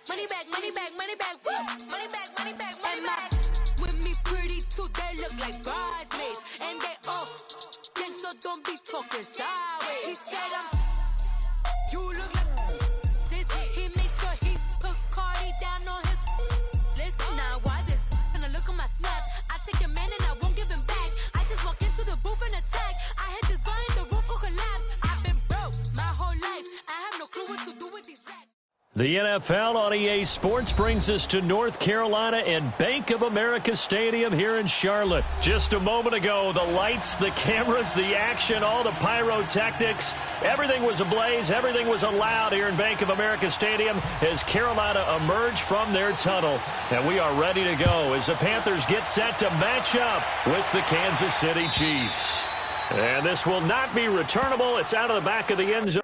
money back, money back, money back, woo! Money back, money back, money back. With me pretty too, they look like bridesmaids. And they all think so, don't be talking sideways. He said you look like this. He makes sure he put Cardi down on his list. Now why this? Gonna look at my snap. I take your man and I won't give him back. I just walk into the booth and attack. I hit this button, the roof will collapse. I've been broke my whole life. I have no clue what to do with these rats. The NFL on EA Sports brings us to North Carolina and Bank of America Stadium here in Charlotte. Just a moment ago, the lights, the cameras, the action, all the pyrotechnics, everything was ablaze, everything was allowed here in Bank of America Stadium as Carolina emerged from their tunnel. And we are ready to go as the Panthers get set to match up with the Kansas City Chiefs. And this will not be returnable. It's out of the back of the end zone.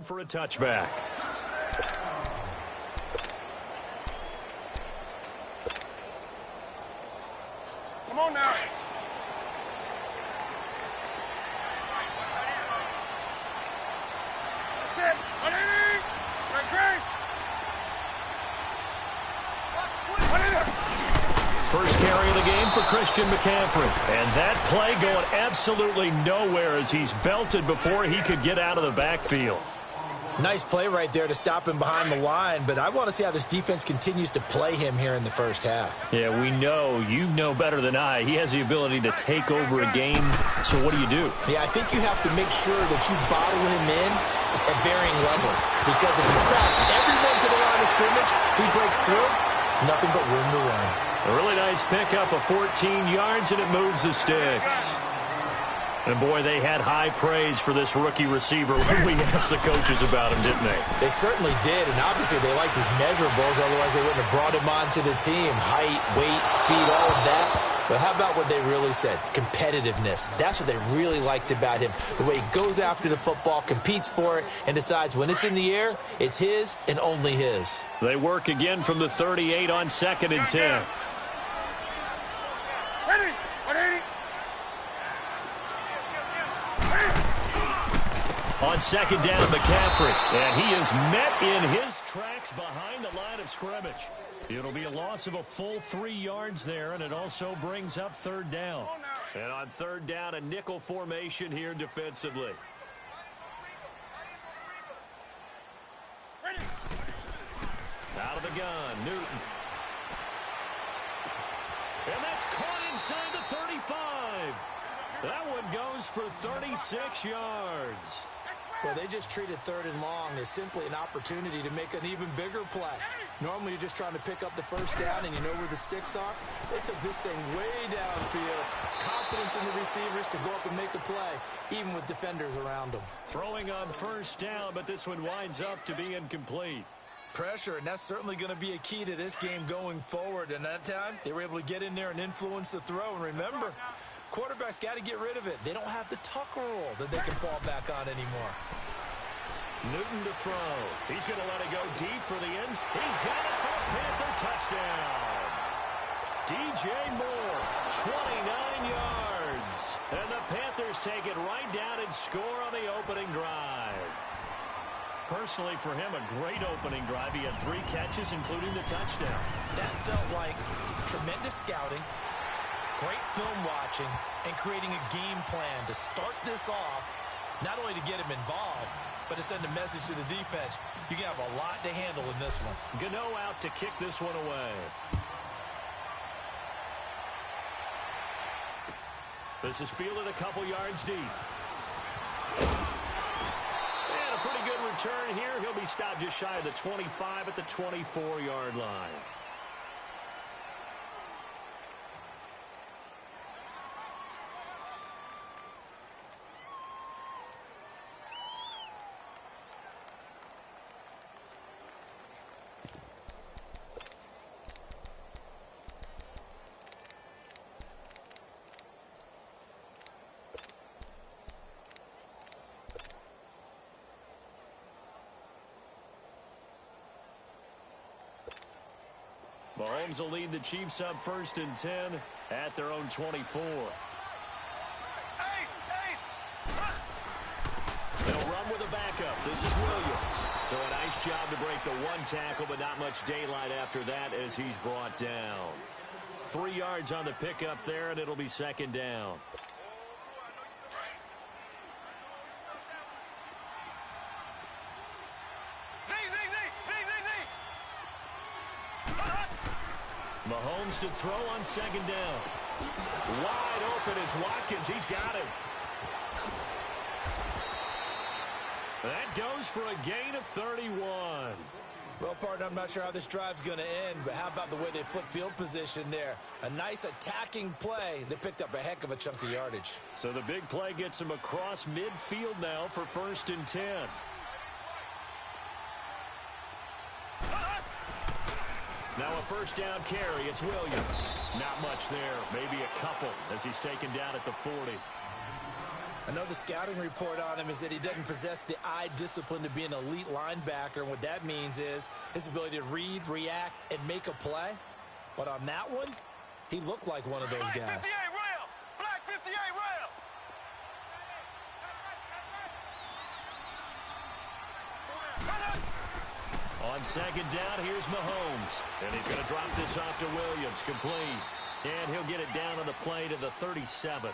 For a touchback. Come on now. That's it. First carry of the game for Christian McCaffrey. And that play going absolutely nowhere as he's belted before he could get out of the backfield. Nice play right there to stop him behind the line, but I want to see how this defense continues to play him here in the first half. Yeah, we know, you know better than I, he has the ability to take over a game. So what do you do? Yeah, I think you have to make sure that you bottle him in at varying levels. Because if you crack everyone to the line of scrimmage, if he breaks through, it's nothing but room to run. A really nice pickup of 14 yards, and it moves the sticks. And, boy, they had high praise for this rookie receiver when we asked the coaches about him, didn't they? They certainly did, and obviously they liked his measurables, otherwise they wouldn't have brought him onto the team. Height, weight, speed, all of that. But how about what they really said? Competitiveness. That's what they really liked about him. The way he goes after the football, competes for it, and decides when it's in the air, it's his and only his. They work again from the 38 on 2nd and 10. Ready? 180. On 2nd down, McCaffrey. And he is met in his tracks behind the line of scrimmage. It'll be a loss of a full 3 yards there, and it also brings up 3rd down. And on 3rd down, a nickel formation here defensively. Out of the gun, Newton. And that's caught inside the 35. That one goes for 36 yards. Well, they just treated 3rd and long as simply an opportunity to make an even bigger play. Normally, you're just trying to pick up the first down, and you know where the sticks are. They took this thing way downfield. Confidence in the receivers to go up and make a play, even with defenders around them. Throwing on 1st down, but this one winds up to be incomplete. Pressure, and that's certainly going to be a key to this game going forward. And that time, they were able to get in there and influence the throw. And remember, quarterbacks got to get rid of it. They don't have the tuck rule that they can fall back on anymore. Newton to throw. He's going to let it go deep for the ends. He's got it for a Panther touchdown. DJ Moore, 29 yards. And the Panthers take it right down and score on the opening drive. Personally, for him, a great opening drive. He had 3 catches, including the touchdown. That felt like tremendous scouting, great film watching, and creating a game plan to start this off, not only to get him involved, but to send a message to the defense. You can have a lot to handle in this one. Gano out to kick this one away. This is fielded a couple yards deep. And a pretty good return here. He'll be stopped just shy of the 25 at the 24-yard line. Mahomes will lead the Chiefs up 1st and 10 at their own 24. They'll run with a backup. This is Williams. So a nice job to break the 1 tackle, but not much daylight after that as he's brought down. 3 yards on the pickup there, and it'll be 2nd down. Mahomes to throw on 2nd down. Wide open is Watkins. He's got him. That goes for a gain of 31. Well, partner, I'm not sure how this drive's going to end, but how about the way they flip field position there? A nice attacking play. They picked up a heck of a chunk of yardage. So the big play gets him across midfield now for 1st and 10. Now a 1st down carry. It's Williams. Not much there. Maybe a couple as he's taken down at the 40. I know the scouting report on him is that he doesn't possess the eye discipline to be an elite linebacker. And what that means is his ability to read, react, and make a play. But on that one, he looked like one of those guys. Black 58 rail! Black 58 rail! On 2nd down, here's Mahomes. And he's going to drop this off to Williams. Complete. And he'll get it down on the play to the 37.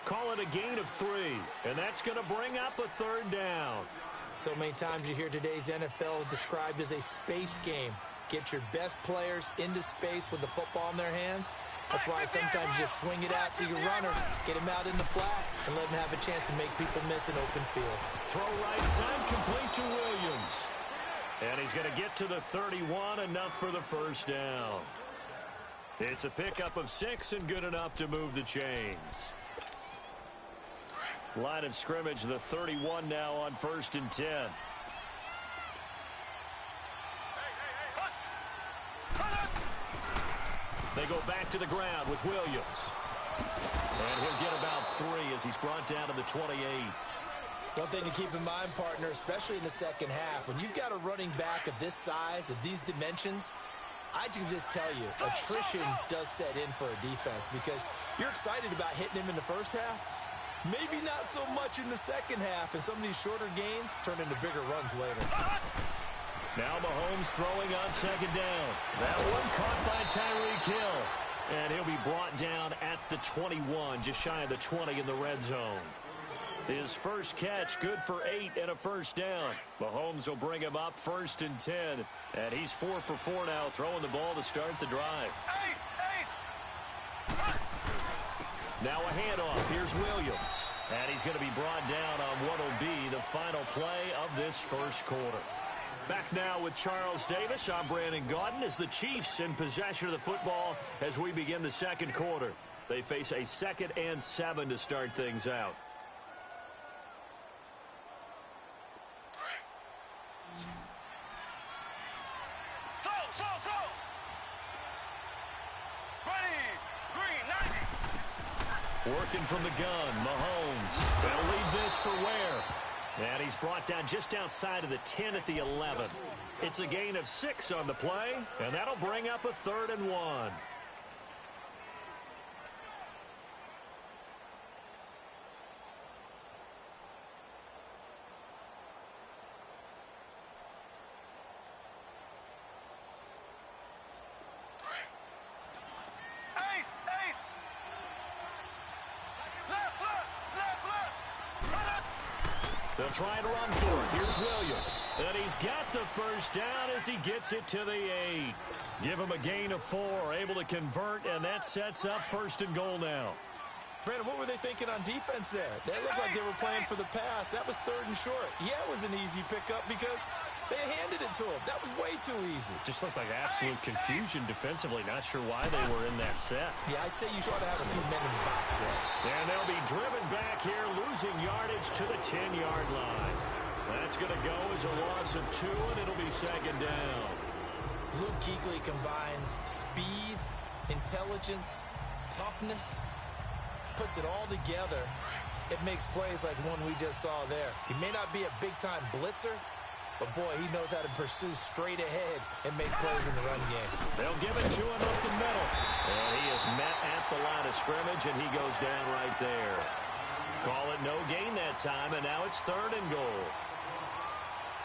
Call it a gain of 3. And that's going to bring up a 3rd down. So many times you hear today's NFL described as a space game. Get your best players into space with the football in their hands. That's why sometimes you just swing it out to your runner, get him out in the flat, and let him have a chance to make people miss an open field. Throw right side, complete to Williams. And he's going to get to the 31, enough for the 1st down. It's a pickup of 6 and good enough to move the chains. Line of scrimmage, the 31 now on 1st and 10. They go back to the ground with Williams. And he'll get about 3 as he's brought down to the 28. One thing to keep in mind, partner, especially in the second half, when you've got a running back of this size, of these dimensions, I can just tell you, attrition does set in for a defense because you're excited about hitting him in the first half. Maybe not so much in the second half, and some of these shorter gains turn into bigger runs later. Now Mahomes throwing on 2nd down. That one caught by Tyreek Hill. And he'll be brought down at the 21, just shy of the 20 in the red zone. His first catch, good for 8 and a 1st down. Mahomes will bring him up 1st and 10. And he's 4 for 4 now, throwing the ball to start the drive. Now a handoff. Here's Williams. And he's going to be brought down on what will be the final play of this first quarter. Back now with Charles Davis. I'm Brandon Gaudin as the Chiefs in possession of the football as we begin the second quarter. They face a 2nd and 7 to start things out. Working from the gun, Mahomes. They'll leave this for Ware. And he's brought down just outside of the 10 at the 11. It's a gain of 6 on the play, and that'll bring up a 3rd and 1. They'll try to run for it. Here's Williams. And he's got the first down as he gets it to the 8. Give him a gain of 4. Able to convert, and that sets up 1st and goal now. Brandon, what were they thinking on defense there? They looked like they were playing for the pass. That was 3rd and short. Yeah, it was an easy pickup because they handed it to him. That was way too easy. Just looked like absolute confusion defensively. Not sure why they were in that set. Yeah, I'd say you ought to have a few men in the box there. And they'll be driven back here, losing yardage to the 10-yard line. That's going to go as a loss of 2, and it'll be 2nd down. Luke Kuechly combines speed, intelligence, toughness, puts it all together. It makes plays like one we just saw there. He may not be a big-time blitzer, but, boy, he knows how to pursue straight ahead and make plays in the run game. They'll give it to him up the middle. And he is met at the line of scrimmage, and he goes down right there. Call it no gain that time, and now it's 3rd and goal.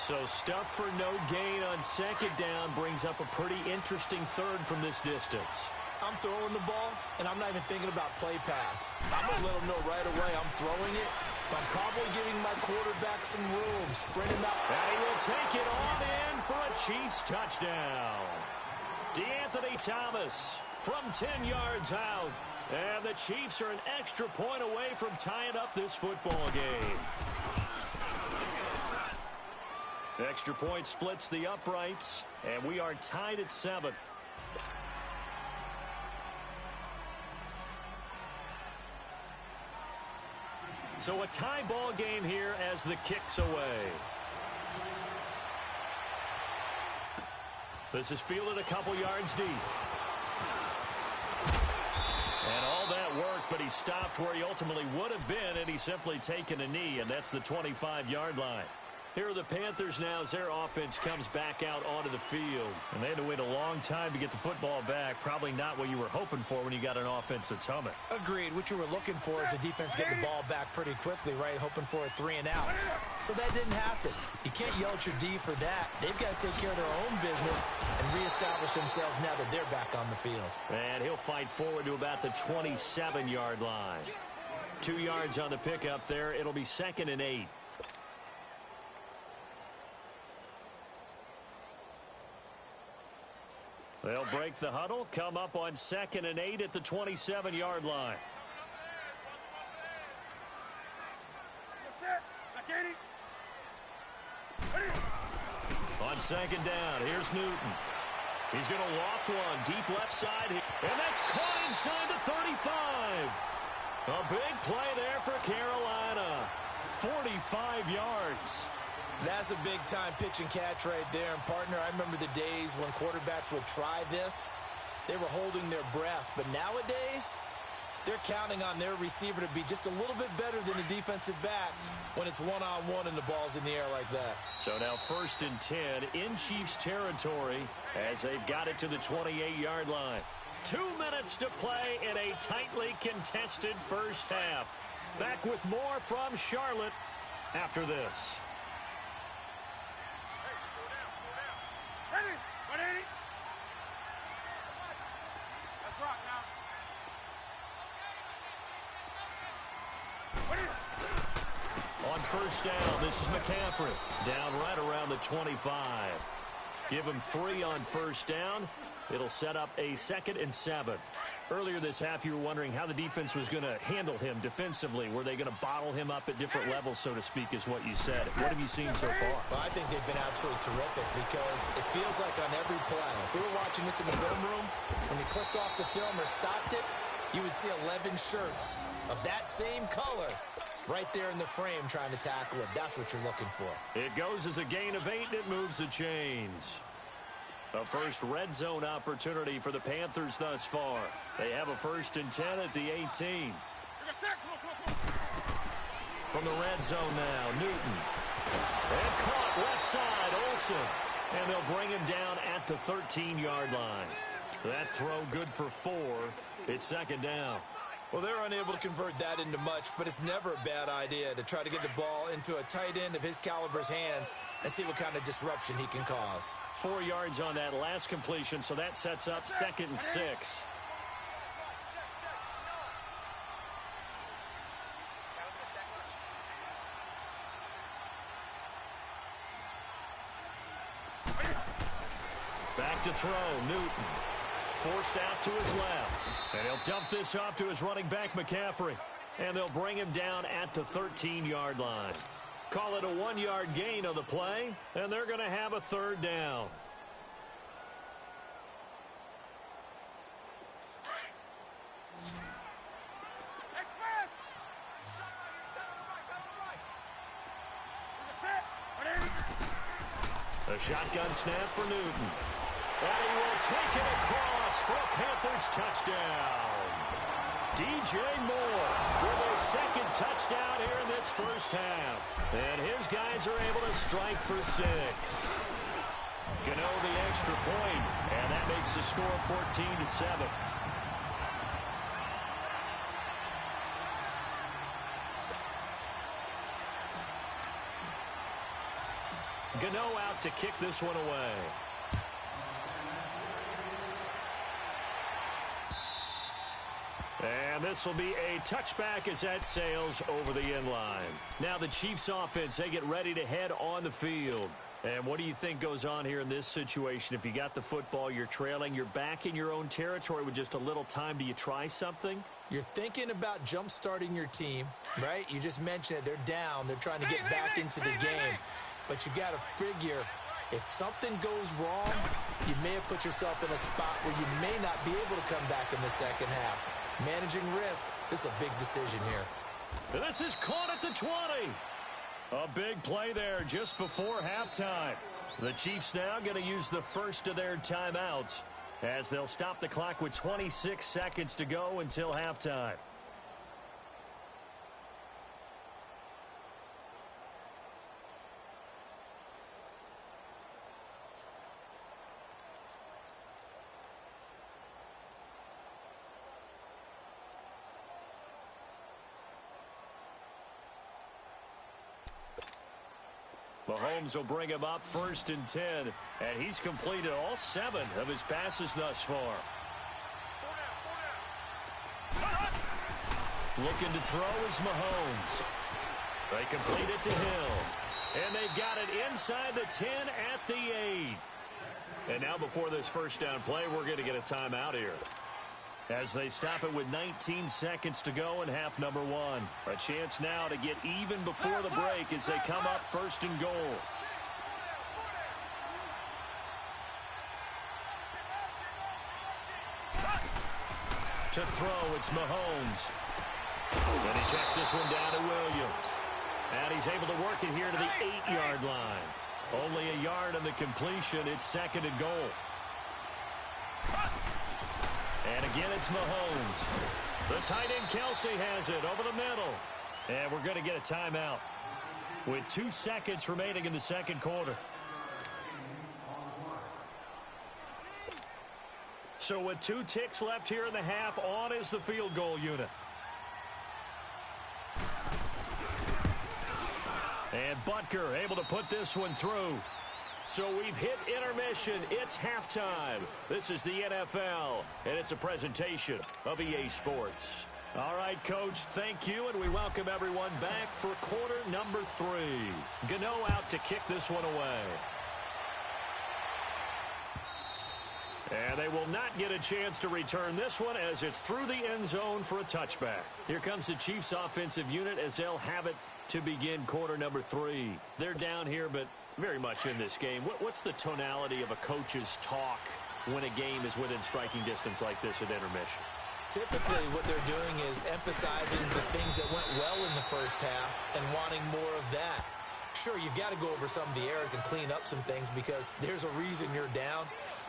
So stuff for no gain on 2nd down brings up a pretty interesting 3rd from this distance. I'm throwing the ball, and I'm not even thinking about play pass. I'm going to let them know right away I'm throwing it. I'm probably giving my quarterback some room, sprinting out. And he will take it on in for a Chiefs touchdown. DeAnthony Thomas from 10 yards out. And the Chiefs are an extra point away from tying up this football game. Extra point splits the uprights, and we are tied at 7. So a tie ball game here as the kick's away. This is fielded a couple yards deep. And all that work, but he stopped where he ultimately would have been, and he's simply taken a knee, and that's the 25-yard line. Here are the Panthers now as their offense comes back out onto the field. And they had to wait a long time to get the football back. Probably not what you were hoping for when you got an offense that's humming. Agreed. What you were looking for is the defense getting the ball back pretty quickly, right? Hoping for a 3 and out. So that didn't happen. You can't yell at your D for that. They've got to take care of their own business and reestablish themselves now that they're back on the field. And he'll fight forward to about the 27-yard line. 2 yards on the pickup there. It'll be 2nd and 8. They'll break the huddle, come up on 2nd and 8 at the 27-yard line. On 2nd down, here's Newton. He's going to loft one, deep left side, and that's caught inside the 35. A big play there for Carolina. 45 yards. That's a big-time pitch and catch right there. And, partner, I remember the days when quarterbacks would try this. They were holding their breath. But nowadays, they're counting on their receiver to be just a little bit better than the defensive back when it's one-on-one and the ball's in the air like that. So now 1st and 10 in Chiefs territory as they've got it to the 28-yard line. 2 minutes to play in a tightly contested first half. Back with more from Charlotte after this. On 1st down, this is McCaffrey. Down right around the 25. Give him 3 on 1st down. It'll set up a 2nd and 7. Earlier this half, you were wondering how the defense was going to handle him defensively. Were they going to bottle him up at different levels, so to speak, is what you said. What have you seen so far? Well, I think they've been absolutely terrific because it feels like on every play, if we were watching this in the film room, when you clicked off the film or stopped it, you would see 11 shirts of that same color right there in the frame trying to tackle it. That's what you're looking for. It goes as a gain of 8, and it moves the chains. A first red zone opportunity for the Panthers thus far. They have a 1st and 10 at the 18. From the red zone now, Newton. And caught left side, Olsen. And they'll bring him down at the 13-yard line. That throw good for 4. It's 2nd down. Well, they're unable to convert that into much, but it's never a bad idea to try to get the ball into a tight end of his caliber's hands and see what kind of disruption he can cause. 4 yards on that last completion, so that sets up 2nd and 6. Back to throw, Newton. Forced out to his left. And he'll dump this off to his running back, McCaffrey. And they'll bring him down at the 13-yard line. Call it a 1-yard gain on the play, and they're going to have a third down. A shotgun snap for Newton. And he will take it across for a Panthers touchdown. DJ Moore with his second touchdown here in this first half. And his guys are able to strike for 6. Gano the extra point, and that makes the score 14-7. Gano out to kick this one away. And this will be a touchback as that sails over the end line. Now the Chiefs offense, they get ready to head on the field. And what do you think goes on here in this situation? If you got the football, you're trailing, you're back in your own territory with just a little time. Do you try something? You're thinking about jump-starting your team, right? You just mentioned it. They're down. They're trying to get back into the game. But you got to figure, if something goes wrong, you may have put yourself in a spot where you may not be able to come back in the second half. Managing risk, this is a big decision here. This is caught at the 20. A big play there just before halftime. The Chiefs now going to use the first of their timeouts as they'll stop the clock with 26 seconds to go until halftime. Mahomes will bring him up 1st and 10, and he's completed all 7 of his passes thus far. Looking to throw is Mahomes. They complete it to Hill, and they've got it inside the 10 at the 8. And now before this first down play, we're going to get a timeout here, as they stop it with 19 seconds to go in half number 1. A chance now to get even before the break as they come up 1st and goal. To throw, it's Mahomes. And he checks this one down to Williams. And he's able to work it here to the 8-yard line. Only a yard on the completion. It's 2nd and goal. And again, it's Mahomes. The tight end, Kelsey, has it over the middle. And we're going to get a timeout with 2 seconds remaining in the second quarter. So with 2 ticks left here in the half, on is the field goal unit. And Butker able to put this one through. So we've hit intermission. It's halftime. This is the NFL, and it's a presentation of EA Sports. All right, Coach, thank you, and we welcome everyone back for quarter number 3. Gano out to kick this one away. And they will not get a chance to return this one as it's through the end zone for a touchback. Here comes the Chiefs offensive unit as they'll have it to begin quarter number 3. They're down here, but very much in this game. What's the tonality of a coach's talk when a game is within striking distance like this at intermission? Typically, what they're doing is emphasizing the things that went well in the first half and wanting more of that. Sure, you've got to go over some of the errors and clean up some things because there's a reason you're down.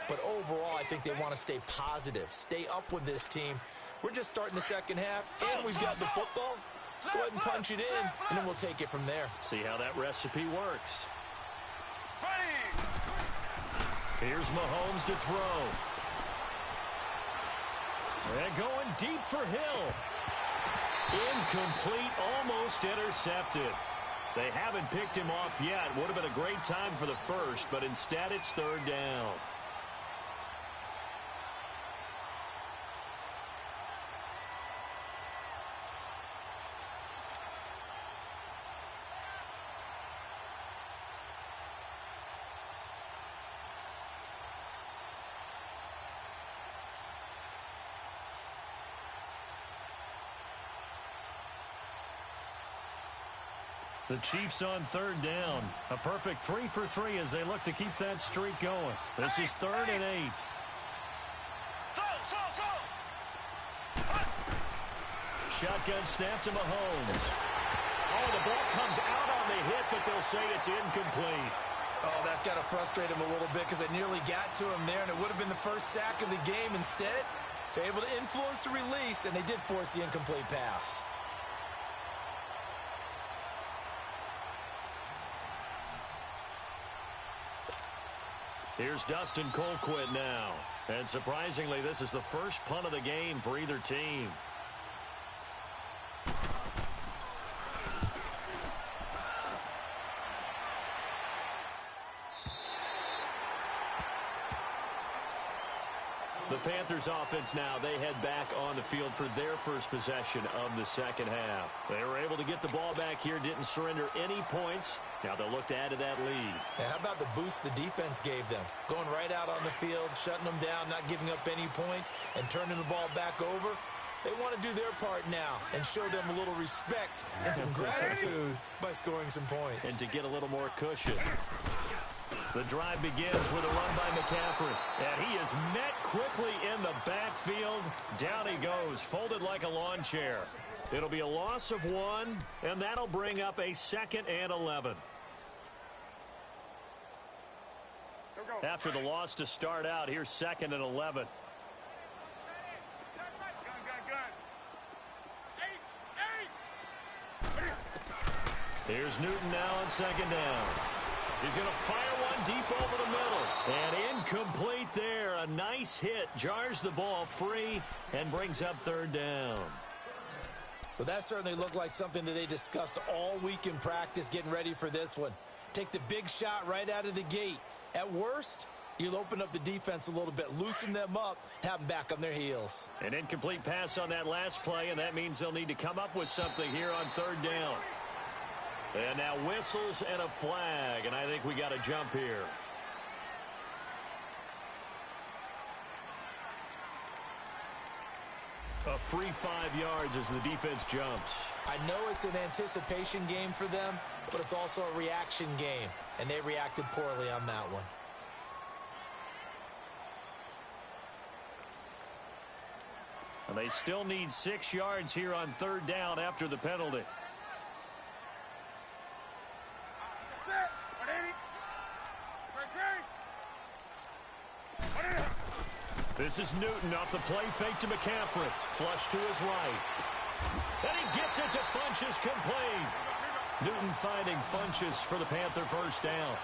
But overall, I think they want to stay positive, stay up with this team. We're just starting the second half, and we've got the football. Let's go ahead and punch it in, and then we'll take it from there. See how that recipe works. Here's Mahomes to throw. And going deep for Hill. Incomplete, almost intercepted. They haven't picked him off yet. Would have been a great time for the first, but instead it's 3rd down. The Chiefs on third down. A perfect 3 for 3 as they look to keep that streak going. This is 3rd and 8. Shotgun snap to Mahomes. Oh, the ball comes out on the hit, but they'll say it's incomplete. Oh, that's got to frustrate him a little bit because it nearly got to him there, and it would have been the first sack of the game. Instead, they're able to influence the release, and they did force the incomplete pass. Here's Dustin Colquitt now. And surprisingly, this is the first punt of the game for either team. The Panthers offense now, they head back on the field for their first possession of the second half. They were able to get the ball back here, didn't surrender any points. Now they'll look to add to that lead. How about the boost the defense gave them? Going right out on the field, shutting them down, not giving up any points, and turning the ball back over. They want to do their part now and show them a little respect and some gratitude by scoring some points. And to get a little more cushion. The drive begins with a run by McCaffrey. And he is met quickly in the backfield. Down he goes, folded like a lawn chair. It'll be a loss of 1, and that'll bring up a 2nd and 11. After the loss to start out, here's 2nd and 11. Here's Newton now on 2nd down. He's going to fire one deep over the middle. And incomplete there. A nice hit. Jars the ball free and brings up 3rd down. Well, that certainly looked like something that they discussed all week in practice getting ready for this one. Take the big shot right out of the gate. At worst, you'll open up the defense a little bit, loosen them up, have them back on their heels. An incomplete pass on that last play, and that means they'll need to come up with something here on 3rd down. And now whistles and a flag, and I think we got a jump here. A free 5 yards as the defense jumps. I know it's an anticipation game for them, but it's also a reaction game, and they reacted poorly on that one. And they still need 6 yards here on 3rd down after the penalty. This is Newton off the play fake to McCaffrey. Flush to his right. And he gets it to Funchess complete. Newton finding Funchess for the Panther first down.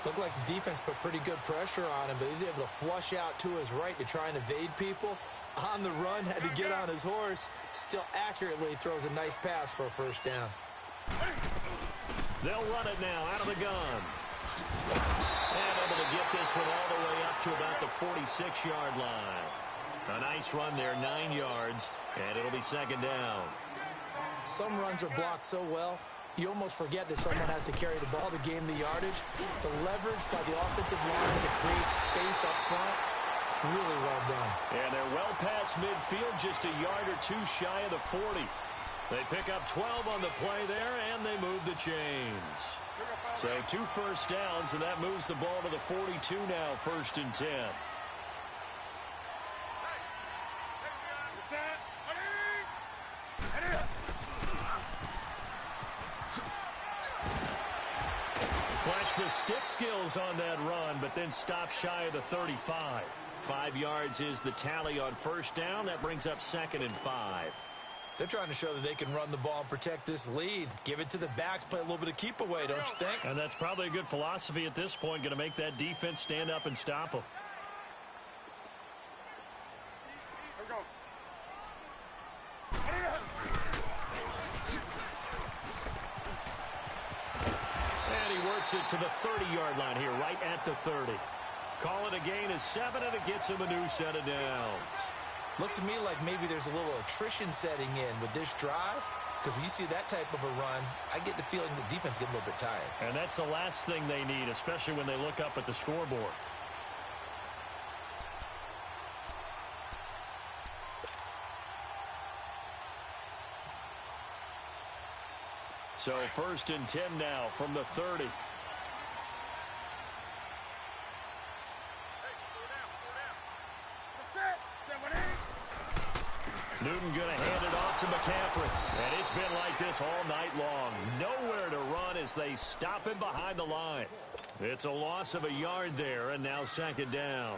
Looked like the defense put pretty good pressure on him, but he's able to flush out to his right to try and evade people. On the run, had to get on his horse. Still accurately throws a nice pass for a first down. They'll run it now out of the gun. And able to get this one all the way up to about the 46-yard line. A nice run there, 9 yards, and it'll be 2nd down. Some runs are blocked so well, you almost forget that someone has to carry the ball to gain the yardage. The leverage by the offensive line to create space up front, really well done. And they're well past midfield, just a yard or 2 shy of the 40. They pick up 12 on the play there, and they move the chains. So 2 first downs, and that moves the ball to the 42 now, 1st and 10. Flash the stick skills on that run, but then stop shy of the 35. 5 yards is the tally on first down. That brings up 2nd and 5. They're trying to show that they can run the ball and protect this lead. Give it to the backs, play a little bit of keep away, don't you think? And that's probably a good philosophy at this point, going to make that defense stand up and stop them. And he works it to the 30-yard line here, right at the 30. Call it a gain of 7, and it gets him a new set of downs. Looks to me like maybe there's a little attrition setting in with this drive, because when you see that type of a run, I get the feeling the defense gets a little bit tired. And that's the last thing they need, especially when they look up at the scoreboard. So 1st and 10 now from the 30. Newton going to hand it off to McCaffrey. And it's been like this all night long. Nowhere to run as they stop him behind the line. It's a loss of a yard there, and now 2nd down.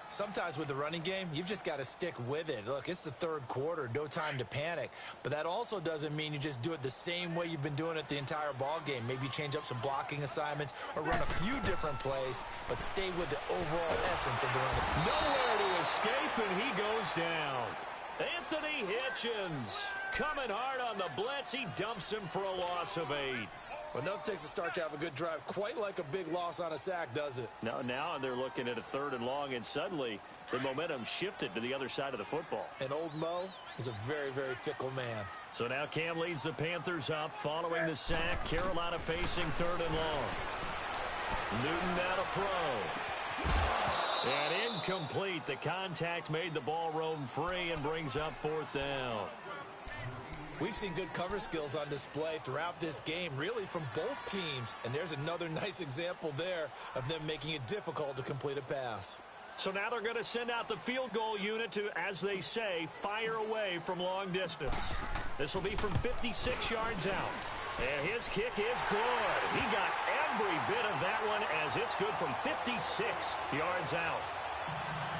Sometimes with the running game, you've just got to stick with it. Look, it's the 3rd quarter, no time to panic. But that also doesn't mean you just do it the same way you've been doing it the entire ball game. Maybe change up some blocking assignments or run a few different plays, but stay with the overall essence of the running. Nowhere to escape, and he goes down. Anthony Hitchens coming hard on the blitz. He dumps him for a loss of 8. Enough takes a start to have a good drive, quite like a big loss on a sack, does it? Now they're looking at a 3rd and long, and suddenly the momentum shifted to the other side of the football. And old Mo is a very, very fickle man. So now Cam leads the Panthers up following the sack. Carolina facing 3rd and long. Newton now to throw. And incomplete. The contact made the ball roam free and brings up 4th down. We've seen good cover skills on display throughout this game, really from both teams. And there's another nice example there of them making it difficult to complete a pass. So now they're going to send out the field goal unit to, as they say, fire away from long distance. This will be from 56 yards out. And his kick is good. He got every bit of that one as it's good from 56 yards out.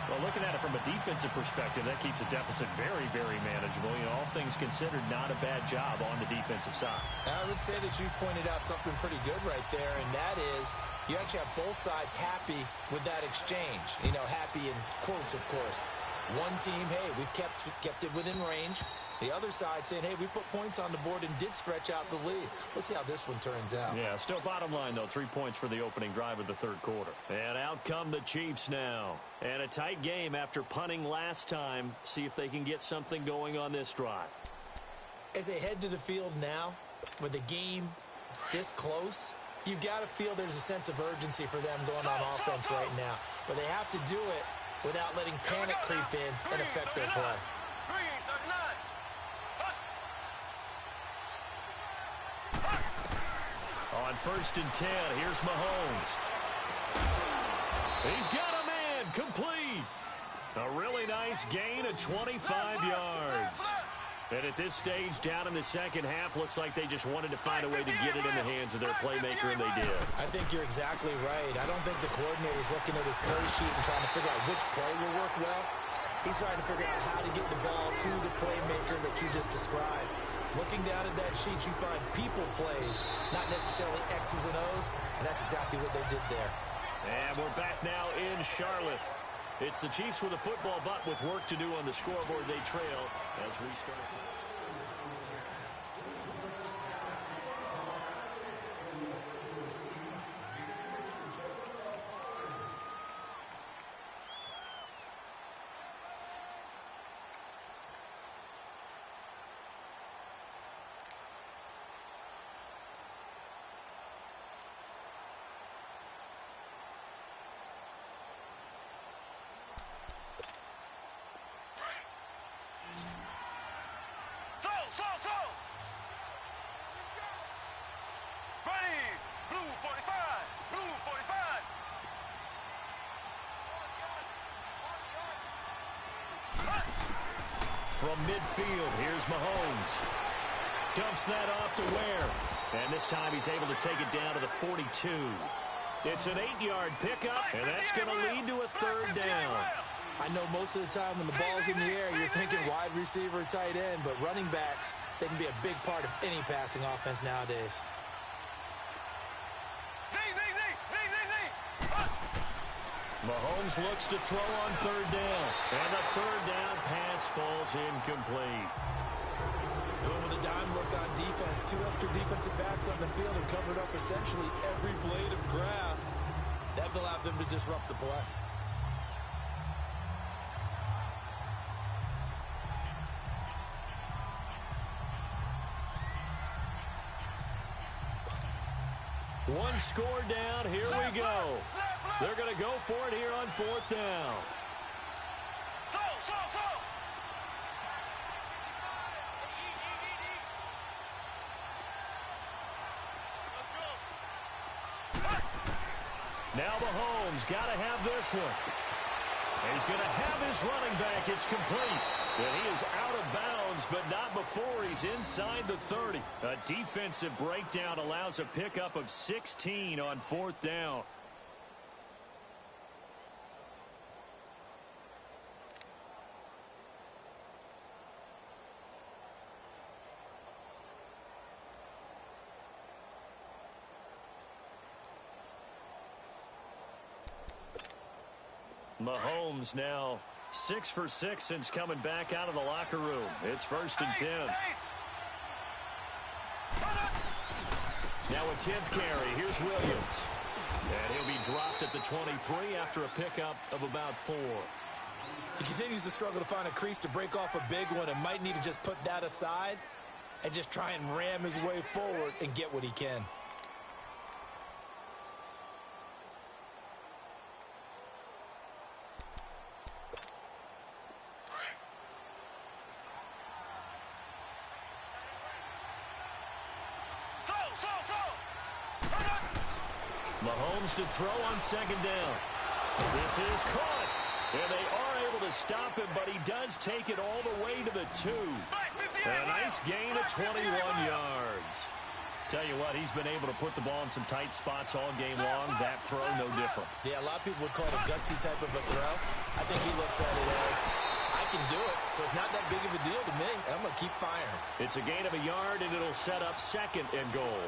Well, looking at it from a defensive perspective, that keeps the deficit very, very manageable. You know, all things considered, not a bad job on the defensive side. I would say that you pointed out something pretty good right there, and that is you actually have both sides happy with that exchange. You know, happy in quotes, of course. One team, hey, we've kept it within range. The other side saying, hey, we put points on the board and did stretch out the lead. Let's see how this one turns out. Yeah, still bottom line, though, 3 points for the opening drive of the 3rd quarter. And out come the Chiefs now. And a tight game after punting last time. See if they can get something going on this drive. As they head to the field now, with the game this close, you've got to feel there's a sense of urgency for them going on offense right now. But they have to do it without letting panic creep in and affect their play. On 1st and 10, here's Mahomes. He's got a man, complete. A really nice gain of 25 yards. And at this stage, down in the second half, looks like they just wanted to find a way to get it in the hands of their playmaker, and they did. I think you're exactly right. I don't think the coordinator's looking at his play sheet and trying to figure out which play will work well. He's trying to figure out how to get the ball to the playmaker that you just described. Looking down at that sheet, you find people plays, not necessarily X's and O's, and that's exactly what they did there. And we're back now in Charlotte. It's the Chiefs with a football, but with work to do on the scoreboard. They trail as we start. From midfield, here's Mahomes. Dumps that off to Ware. And this time he's able to take it down to the 42. It's an 8-yard pickup, and that's going to lead to a 3rd down. I know most of the time when the ball's in the air, you're thinking wide receiver, tight end, but running backs, they can be a big part of any passing offense nowadays. Mahomes looks to throw on 3rd down. And the 3rd down pass falls incomplete. Going with a dime look on defense. 2 extra defensive backs on the field and covered up essentially every blade of grass. That allowed them to disrupt the play. One score down. Here we go. They're going to go for it here on 4th down. Now Mahomes got to have this one. He's going to have his running back. It's complete. And he is out of bounds, but not before he's inside the 30. A defensive breakdown allows a pickup of 16 on 4th down. Mahomes now 6 for 6 since coming back out of the locker room. It's 1st and 10. Now a 10th carry. Here's Williams. And he'll be dropped at the 23 after a pickup of about 4. He continues to struggle to find a crease to break off a big one and might need to just put that aside and just try and ram his way forward and get what he can. Mahomes to throw on 2nd down. This is caught. And they are able to stop him, but he does take it all the way to the 2. A nice gain of 21 yards. Tell you what, he's been able to put the ball in some tight spots all game long. That throw, no different. Yeah, a lot of people would call it a gutsy type of a throw. I think he looks at it as, I can do it, so it's not that big of a deal to me. I'm going to keep firing. It's a gain of a yard, and it'll set up 2nd and goal.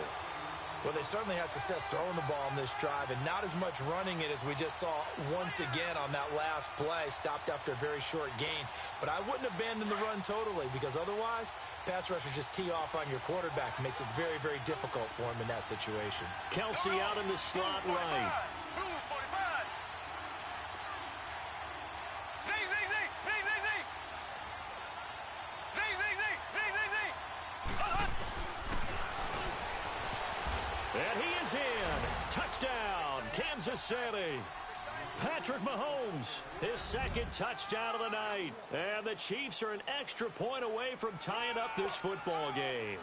Well, they certainly had success throwing the ball on this drive, and not as much running it as we just saw once again on that last play. Stopped after a very short gain. But I wouldn't abandon the run totally, because otherwise, pass rushers just tee off on your quarterback. Makes it very, very difficult for him in that situation. Kelsey out in the slot right. And he is in. Touchdown, Kansas City. Patrick Mahomes, his 2nd touchdown of the night. And the Chiefs are an extra point away from tying up this football game.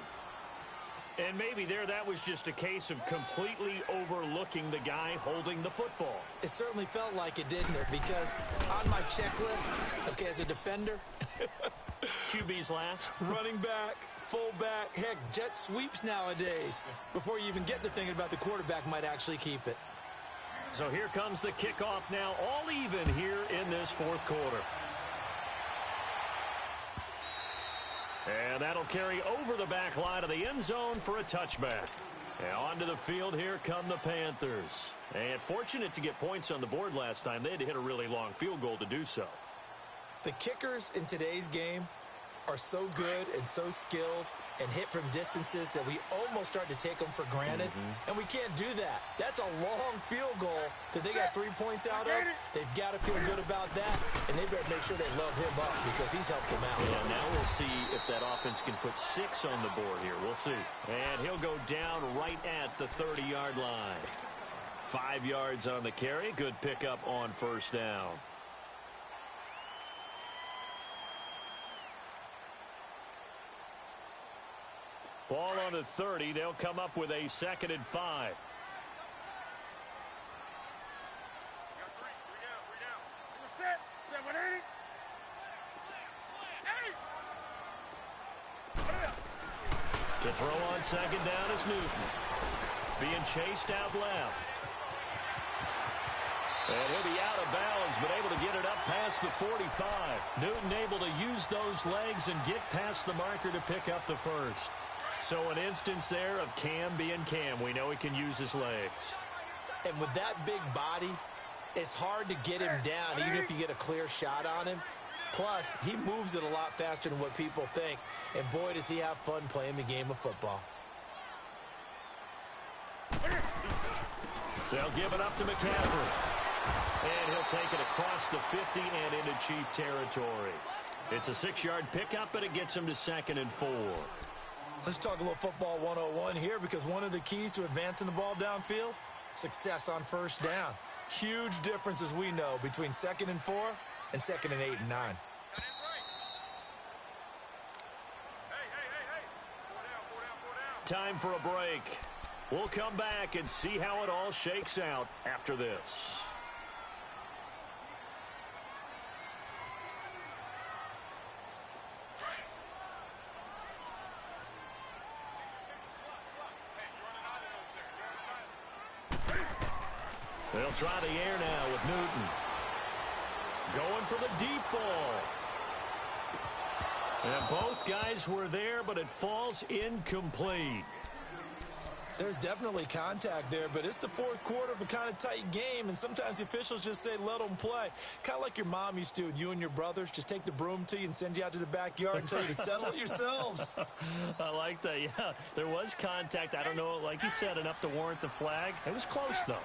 And maybe that was just a case of completely overlooking the guy holding the football. It certainly felt like it, didn't it? Because on my checklist, okay, as a defender, QB's last. running back, fullback, heck, jet sweeps nowadays. Before you even get to thinking about the quarterback might actually keep it. So here comes the kickoff now, all even here in this 4th quarter. And that'll carry over the back line of the end zone for a touchback. And onto the field, here come the Panthers. And fortunate to get points on the board last time. They had to hit a really long field goal to do so. The kickers in today's game are so good and so skilled and hit from distances that we almost start to take them for granted. And we can't do that. That's a long field goal that they got 3 points out of. They've got to feel good about that, and they better make sure they love him up because he's helped them out. Yeah, now we'll see if that offense can put 6 on the board here. We'll see. And he'll go down right at the 30-yard line. 5 yards on the carry. Good pickup on 1st down. Ball on the 30. They'll come up with a 2nd and 5. To throw on 2nd down is Newton. Being chased out left. And he'll be out of bounds, but able to get it up past the 45. Newton able to use those legs and get past the marker to pick up the 1st. So an instance there of Cam being Cam. We know he can use his legs. And with that big body, it's hard to get him down even if you get a clear shot on him. Plus, he moves it a lot faster than what people think. And boy, does he have fun playing the game of football. They'll give it up to McCaffrey. And he'll take it across the 50 and into Chief territory. It's a 6-yard pickup, but it gets him to 2nd and 4. Let's talk a little football 101 here, because one of the keys to advancing the ball downfield, success on 1st down. Huge difference, as we know, between 2nd and 4 and 2nd and 8 and 9. Time for a break. We'll come back and see how it all shakes out after this. They'll try the air now with Newton. Going for the deep ball. And both guys were there, but it falls incomplete. There's definitely contact there, but it's the fourth quarter of a kind of tight game, and sometimes the officials just say, let them play. Kind of like your mom used to with you and your brothers. Just take the broom to you and send you out to the backyard and tell you to settle it yourselves. I like that, yeah. There was contact. I don't know, like you said, enough to warrant the flag. It was close, though.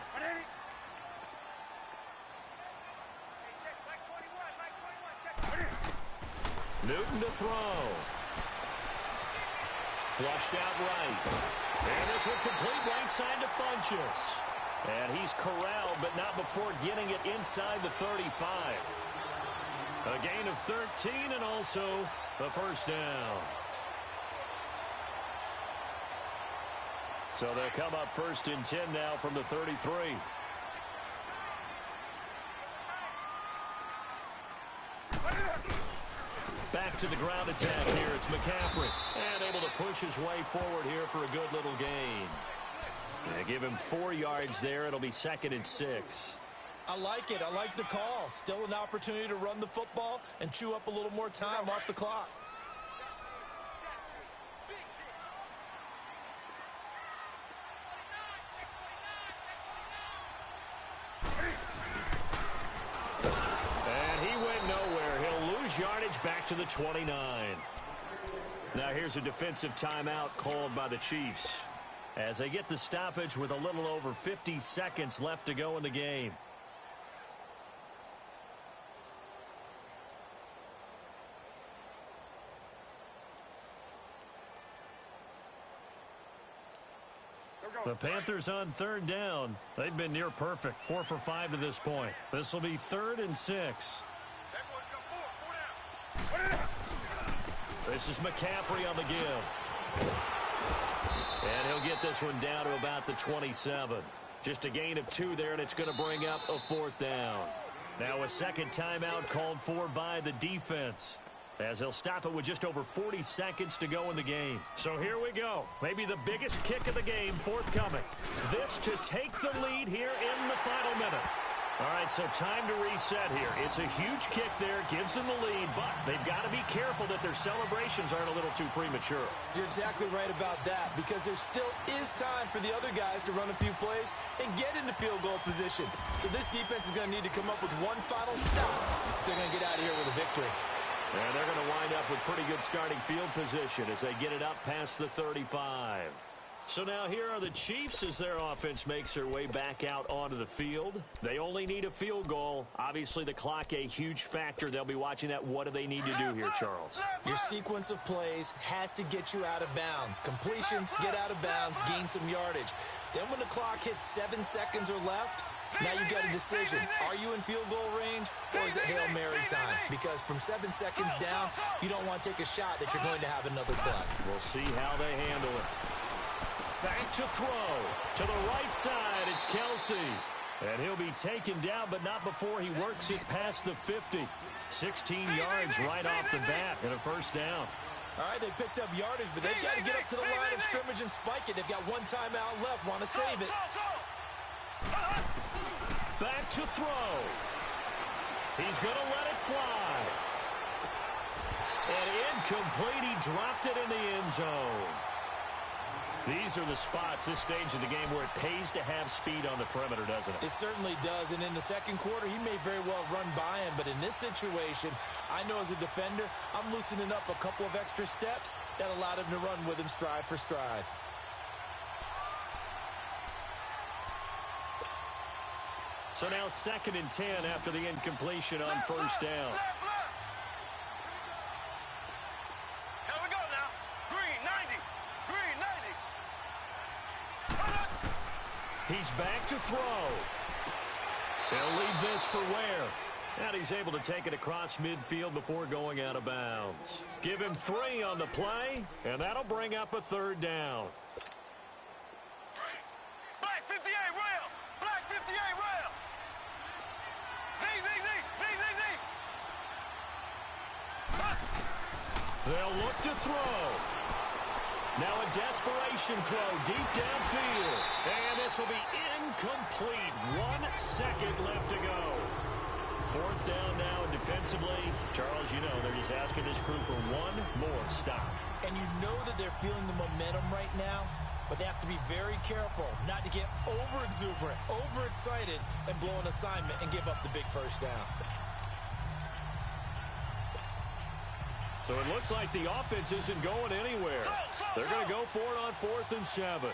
Newton to throw. Flushed out right. And this will complete right side to Funchess. And he's corralled, but not before getting it inside the 35. A gain of 13 and also the first down. So they'll come up first and 10 now from the 33. Back to the ground attack here. It's McCaffrey. And able to push his way forward here for a good little gain. They give him 4 yards there. It'll be 2nd and 6. I like it. I like the call. Still an opportunity to run the football and chew up a little more time off the clock. Yardage back to the 29. Now here's a defensive timeout called by the Chiefs as they get the stoppage with a little over 50 seconds left to go in the game. The Panthers on 3rd down. They've been near perfect, 4 for 5 to this point. This will be 3rd and 6. This is McCaffrey on the give. And he'll get this one down to about the 27. Just a gain of 2 there, and it's going to bring up a 4th down. Now a second timeout called for by the defense, as they'll stop it with just over 40 seconds to go in the game. So here we go. Maybe the biggest kick of the game forthcoming. This to take the lead here in the final minute. All right, so time to reset here. It's a huge kick there, gives them the lead, but they've got to be careful that their celebrations aren't a little too premature. You're exactly right about that, because there still is time for the other guys to run a few plays and get into field goal position. So this defense is going to need to come up with one final stop if they're going to get out of here with a victory. And they're going to wind up with pretty good starting field position as they get it up past the 35. So now here are the Chiefs as their offense makes their way back out onto the field. They only need a field goal. Obviously, the clock a huge factor. They'll be watching that. What do they need to do here, Charles? Your sequence of plays has to get you out of bounds. Completions, get out of bounds, gain some yardage. Then when the clock hits 7 seconds or left, now you've got a decision. Are you in field goal range, or is it Hail Mary time? Because from 7 seconds down, you don't want to take a shot that you're going to have another play. We'll see how they handle it. Back to throw. To the right side, it's Kelsey. And he'll be taken down, but not before he works it past the 50. 16 yards right off the bat and a first down. All right, they picked up yardage, but they've got to get up to the line of scrimmage and spike it. They've got one timeout left. Want to save it. Back to throw. He's going to let it fly. And incomplete. He dropped it in the end zone. These are the spots, this stage of the game, where it pays to have speed on the perimeter, doesn't it? It certainly does, and in the second quarter, he may very well run by him, but in this situation, I know as a defender, I'm loosening up a couple of extra steps that allowed him to run with him stride for stride. So now 2nd and 10 after the incompletion on first down. He's back to throw. He'll leave this for Ware. And he's able to take it across midfield before going out of bounds. Give him 3 on the play, and that'll bring up a 3rd down. They'll look to throw. Now a desperation throw deep downfield. And this will be incomplete. 1 second left to go. 4th down now, and defensively, Charles, you know, they're just asking this crew for one more stop. And you know that they're feeling the momentum right now, but they have to be very careful not to get over-exuberant, overexcited, and blow an assignment and give up the big first down. So it looks like the offense isn't going anywhere. They're going to go for it on 4th and 7.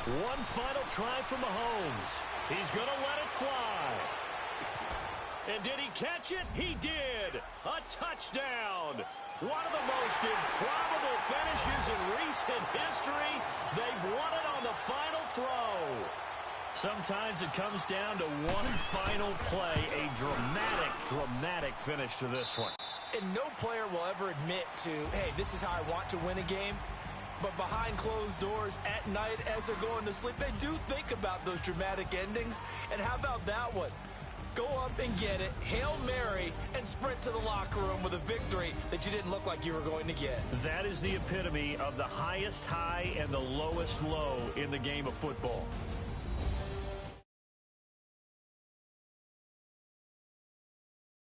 One final try from Mahomes. He's going to let it fly. And did he catch it? He did. A touchdown. One of the most improbable finishes in recent history. They've won it on the final throw. Sometimes it comes down to one final play. A dramatic finish to this one. And no player will ever admit to, hey, this is how I want to win a game. But behind closed doors at night as they're going to sleep, they do think about those dramatic endings. And how about that one? Go up and get it, Hail Mary, and sprint to the locker room with a victory that you didn't look like you were going to get. That is the epitome of the highest high and the lowest low in the game of football.